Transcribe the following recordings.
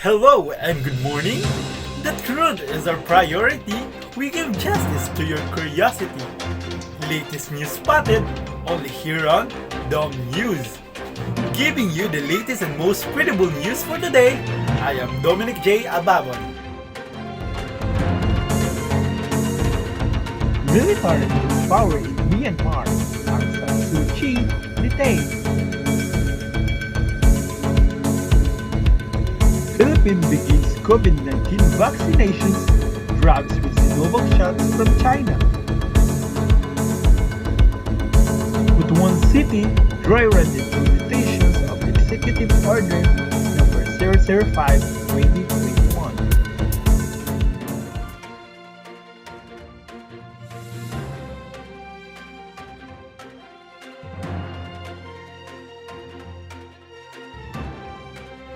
Hello and good morning. The truth is our priority. We give justice to your curiosity. Latest news spotted only here on Dom News. Giving you the latest and most credible news for today, I am Dominic J. Ababon. Military power in Myanmar. Aung San Suu Kyi detained. Philippines begins COVID-19 vaccinations, drugs with Sinovac shots from China. With one city, dry run implementations of Executive Order number 005/2021.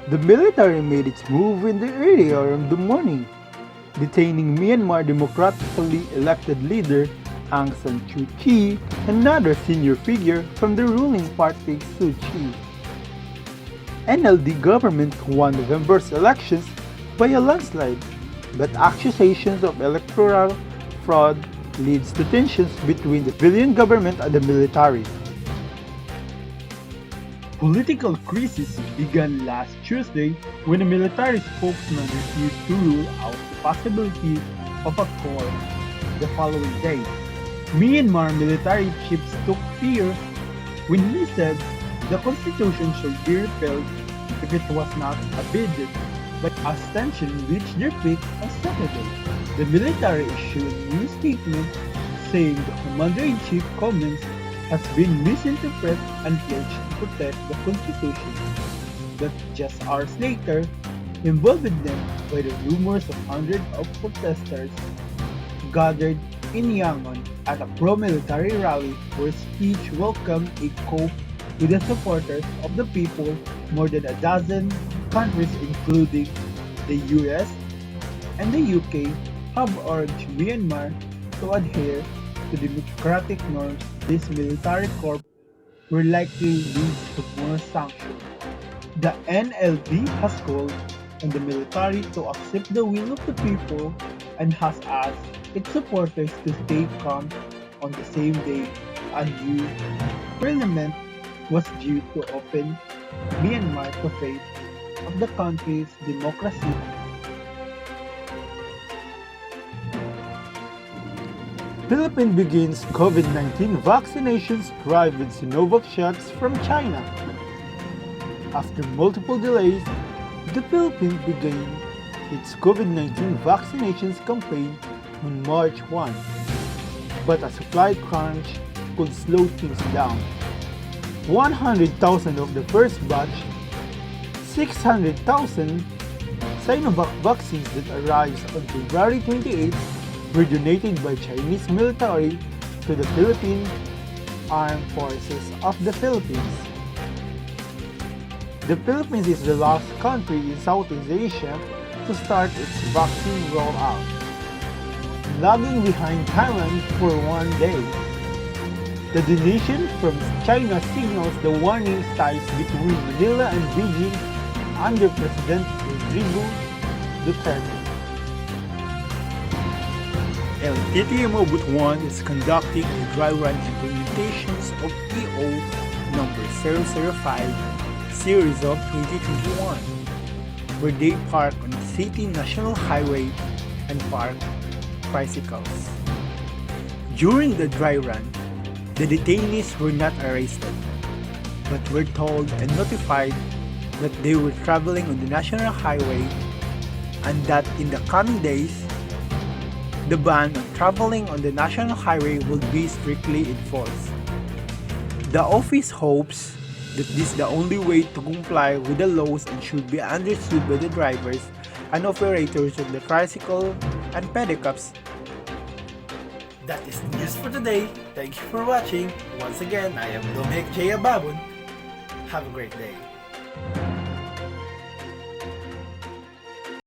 The military made its move in the early hour of the morning, detaining Myanmar democratically elected leader Aung San Suu Kyi and another senior figure from the ruling party, Suu Kyi. NLD government won November's elections by a landslide, but accusations of electoral fraud leads to tensions between the civilian government and the military. Political crisis began last Tuesday when a military spokesman refused to rule out the possibility of a coup the following day. Myanmar military chiefs took fear when he said the constitution should be repealed if it was not abided, but as tension reached their peak on Saturday, the military issued a new statement saying the commander-in-chief comments has been misinterpreted and pledged to protect the Constitution. But just hours later, emboldened them by the rumors of hundreds of protesters gathered in Yangon at a pro-military rally where speech welcomed a coup with the supporters of the people. More than a dozen countries, including the US and the UK, have urged Myanmar to adhere to democratic norms. This military corps will likely lead to more sanctions. The NLD has called on the military to accept the will of the people and has asked its supporters to stay calm. On the same day, a new parliament was due to open Myanmar to faith of the country's democracy. Philippines begins COVID-19 vaccinations drive with Sinovac shots from China. After multiple delays, the Philippines began its COVID-19 vaccinations campaign on March 1, but a supply crunch could slow things down. 100,000 of the first batch, 600,000 Sinovac vaccines that arrived on February 28 were donated by Chinese military to the Philippine Armed Forces of the Philippines. The Philippines is the last country in Southeast Asia to start its vaccine rollout, lagging behind Thailand for one day. The donation from China signals the warning ties between Manila and Beijing under President Rodrigo Duterte. LTTMO Boot 1 is conducting a dry run implementations of EO number 005 series of 2021, where they park on the City National Highway and park tricycles. During the dry run, the detainees were not arrested, but were told and notified that they were traveling on the National Highway and that in the coming days, the ban on traveling on the National Highway will be strictly enforced. The office hopes that this is the only way to comply with the laws and should be understood by the drivers and operators of the tricycle and pedicabs. That is the news for today. Thank you for watching. Once again, I am Dominic J. Ababon. Have a great day.